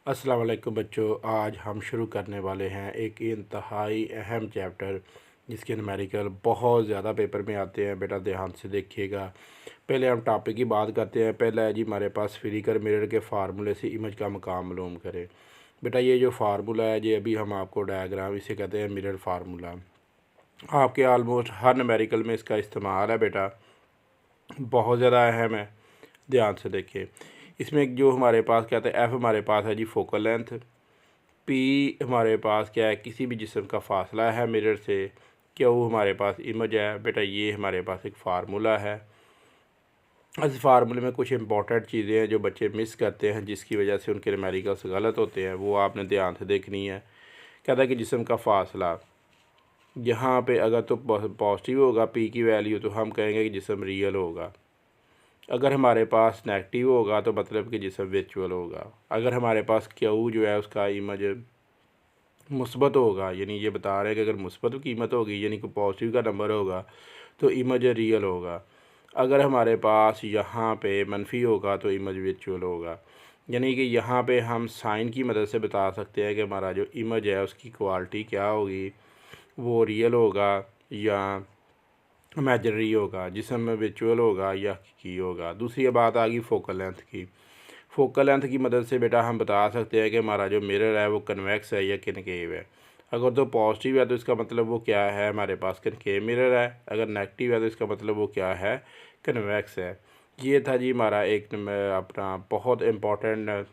अस्सलाम वालेकुम बच्चों, आज हम शुरू करने वाले हैं एक इंतहाई अहम चैप्टर जिसके न्यूमेरिकल बहुत ज़्यादा पेपर में आते हैं। बेटा ध्यान से देखिएगा। पहले हम टॉपिक की बात करते हैं। पहला है जी हमारे पास फिजिकल मिरर के फार्मूले से इमेज का मकाम मालूम करें। बेटा ये जो फार्मूला है ये अभी हम आपको डायग्राम इसे कहते हैं मिरर फार्मूला। आपके आलमोस्ट हर न्यूमेरिकल में इसका इस्तेमाल है। बेटा बहुत ज़्यादा अहम है, ध्यान से देखिए। इसमें जो हमारे पास कहते हैं एफ़ हमारे पास है जी फोकल लेंथ, पी हमारे पास क्या है किसी भी जिस्म का फासला है मिरर से, क्यू हमारे पास इमेज है। बेटा ये हमारे पास एक फार्मूला है। इस फार्मूले में कुछ इंपॉर्टेंट चीज़ें हैं जो बच्चे मिस करते हैं जिसकी वजह से उनके न्यूमेरिकल्स गलत होते हैं, वो आपने ध्यान से देखनी है। कहता है कि जिस्म का फासला यहाँ पे अगर तो पॉजिटिव होगा पी की वैल्यू तो हम कहेंगे कि जिस्म रियल होगा। अगर हमारे पास नेगेटिव होगा तो मतलब कि जिस्म वर्चुअल होगा। अगर हमारे पास क्यू जो है उसका इमेज मुस्बत होगा, यानी ये बता रहे हैं कि अगर मुस्बत कीमत होगी यानी कि पॉजिटिव का नंबर होगा तो इमेज रियल होगा। अगर हमारे पास यहाँ पे मनफी होगा तो इमेज वर्चुअल होगा। यानी कि यहाँ पे हम साइन की मदद से बता सकते हैं कि हमारा जो इमेज है उसकी क्वालिटी क्या होगी, वो रियल होगा या इमेजनरी होगा, जिसम वर्चुअल होगा या हकीकी होगा। दूसरी बात आ गई फोकल लेंथ की। फोकल लेंथ की मदद से बेटा हम बता सकते हैं कि हमारा जो मिरर है वो कन्वेक्स है या कनकेव है। अगर तो पॉजिटिव है तो इसका मतलब वो क्या है, हमारे पास कनकेव मिरर है। अगर नेगेटिव है तो इसका मतलब वो क्या है, कन्वेक्स है। ये था जी हमारा एक अपना बहुत इम्पोर्टेंट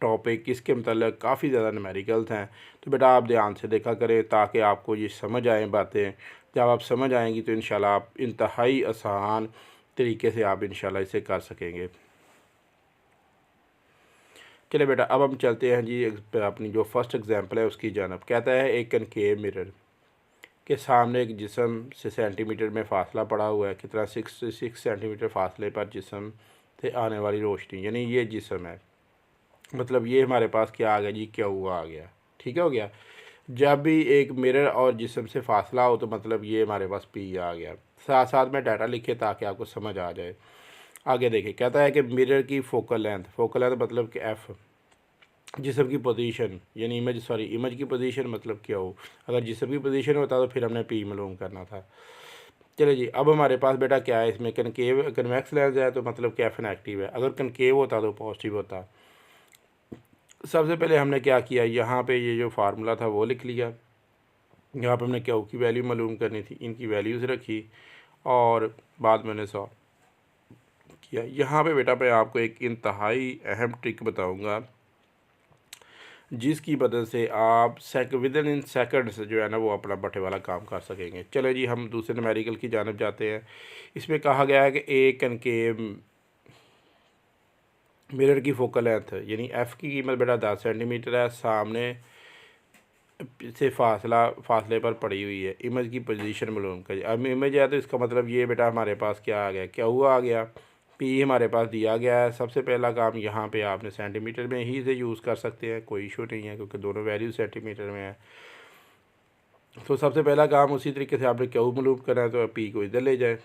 टॉपिक। इसके मतलब काफ़ी ज़्यादा न्यूमेरिकल्स हैं, तो बेटा आप ध्यान से देखा करें ताकि आपको ये समझ आए बातें। जब आप समझ आएंगी तो इंशाल्लाह आप इंतहाई आसान तरीके से आप इंशाल्लाह इसे कर सकेंगे। चलिए बेटा अब हम चलते हैं जी अपनी जो फर्स्ट एग्जांपल है उसकी जानब। कहता है एक कनकेव मिरर के सामने एक जिस्म से सेंटीमीटर में फासला पड़ा हुआ है। कितना, 6 सेंटीमीटर फासले पर जिस्म से आने वाली रोशनी, यानी ये जिस्म है। मतलब ये हमारे पास क्या आ गया जी, क्या हुआ आ गया। ठीक हो गया। जब भी एक मिरर और जिस्म से फासला हो तो मतलब ये हमारे पास पी आ गया। साथ साथ में डाटा लिखे ताकि आपको समझ आ जाए। आगे देखिए, कहता है कि मिरर की फोकल लेंथ मतलब कि एफ़, जिस्म की पोजीशन यानी इमेज की पोजीशन मतलब क्या हो। अगर जिस्म की पोजीशन होता तो फिर हमने पी मालूम करना था। चलिए जी, अब हमारे पास बेटा क्या है, इसमें कन्वेक्स लेंस है तो मतलब कि एफ नेगेटिव है। अगर कनकेव होता तो पॉजिटिव होता। सबसे पहले हमने क्या किया, यहाँ पे ये जो फार्मूला था वो लिख लिया। यहाँ पे हमने क्या की वैल्यू मालूम करनी थी, इनकी वैल्यूज़ रखी और बाद मैंने सॉल्व किया। यहाँ पे बेटा मैं आपको एक इंतहाई अहम ट्रिक बताऊँगा जिसकी मदद से आप विद इन सेकंड्स जो है ना वो अपना बटे वाला काम कर सकेंगे। चलो जी हम दूसरे न्यूमेरिकल की जानब जाते हैं। इसमें कहा गया है कि एक कनकेव मिरर की फोकल लेंथ यानी एफ़ की कीमत बेटा 10 सेंटीमीटर है, सामने से फासले पर पड़ी हुई है। इमेज की पोजीशन मालूम करिए। अब इमेज है तो इसका मतलब ये बेटा हमारे पास क्या आ गया, क्या हुआ आ गया, पी हमारे पास दिया गया है। सबसे पहला काम यहाँ पे आपने सेंटीमीटर में ही से यूज़ कर सकते हैं, कोई इशू नहीं है क्योंकि दोनों वैल्यू सेंटीमीटर में है। तो सबसे पहला काम उसी तरीके से आपने क्यू मालूम करना है तो पी को इधर ले जाए,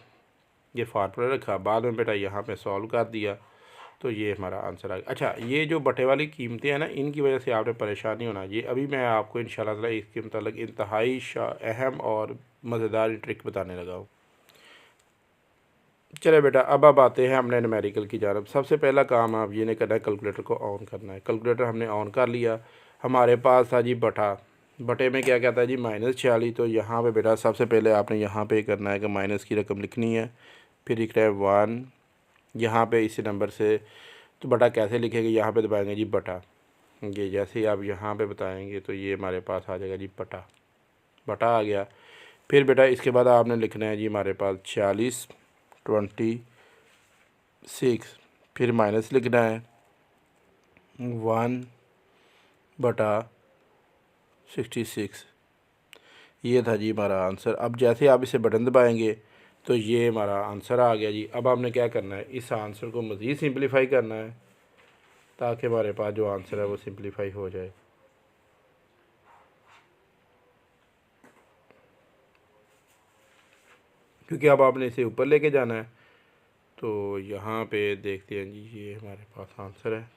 ये फार्मूला रखा, बाद में बेटा यहाँ पे सॉल्व कर दिया तो ये हमारा आंसर आ गया। अच्छा, ये जो बटे वाली कीमतें हैं ना इनकी वजह से आपने परेशानी होना, ये अभी मैं आपको इंशाल्लाह ताला इसके मतलब इंतहाई अहम और मज़ेदार ट्रिक बताने लगा हूँ। चले बेटा अब आते हैं हमने न्यूमेरिकल की जानब। सबसे पहला काम आप ये नहीं करना है, कैलकुलेटर को ऑन करना है। कैलकुलेटर हमने ऑन कर लिया। हमारे पास था जी बटे में क्या कहता है जी -46। तो यहाँ पे बेटा सबसे पहले आपने यहाँ पे करना है कि माइनस की रकम लिखनी है, फिर लिख रहा है 1 यहाँ पे इसी नंबर से। तो बटा कैसे लिखेंगे, यहाँ पे दबाएंगे जी बटा। ये जैसे ही आप यहाँ पे बताएंगे तो ये हमारे पास आ जाएगा जी बटा, बटा आ गया। फिर बेटा इसके बाद आपने लिखना है जी हमारे पास 46 26, फिर माइनस लिखना है 1 बटा 66। ये था जी हमारा आंसर। अब जैसे आप इसे बटन दबाएंगे तो ये हमारा आंसर आ गया जी। अब हमने क्या करना है, इस आंसर को मज़ीद सिंपलीफाई करना है ताकि हमारे पास जो आंसर है वो सिंपलीफाई हो जाए। क्योंकि अब आपने इसे ऊपर लेके जाना है। तो यहाँ पे देखते हैं जी, ये हमारे पास आंसर है।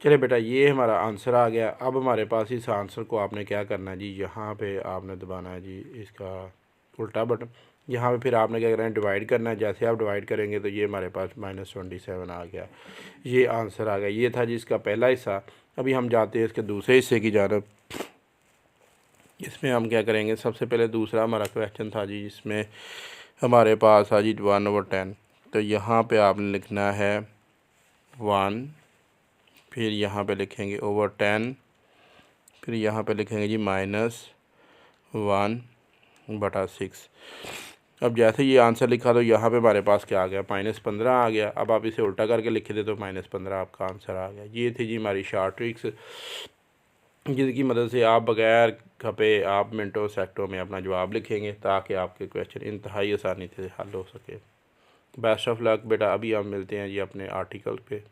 चलिए बेटा, ये हमारा आंसर आ गया। अब हमारे पास इस आंसर को आपने क्या करना है जी, यहाँ पे आपने दबाना है जी इसका उल्टा बटन। यहाँ पे फिर आपने क्या करना है, डिवाइड करना है। जैसे आप डिवाइड करेंगे तो ये हमारे पास -27 आ गया। ये आंसर आ गया। ये था जी इसका पहला हिस्सा। अभी हम जाते हैं इसके दूसरे हिस्से की जानब। इसमें हम क्या करेंगे, सबसे पहले दूसरा हमारा क्वेश्चन था जी, जिसमें हमारे पास आ जी 1/10। तो यहाँ पे आपने लिखना है 1, फिर यहाँ पे लिखेंगे /10, फिर यहाँ पे लिखेंगे जी -1/6। अब जैसे ये आंसर लिखा तो यहाँ पे हमारे पास क्या आ गया, -15 आ गया। अब आप इसे उल्टा करके लिखे थे तो -15 आपका आंसर आ गया। ये थी जी हमारी शॉर्ट ट्रिक्स, जिसकी मदद से आप बगैर खपे आप मिनटों सेकंडों में अपना जवाब लिखेंगे, ताकि आपके क्वेश्चन इंतहाई आसानी से हल हो सके। बेस्ट ऑफ लक बेटा। अभी हम मिलते हैं जी अपने आर्टिकल पे।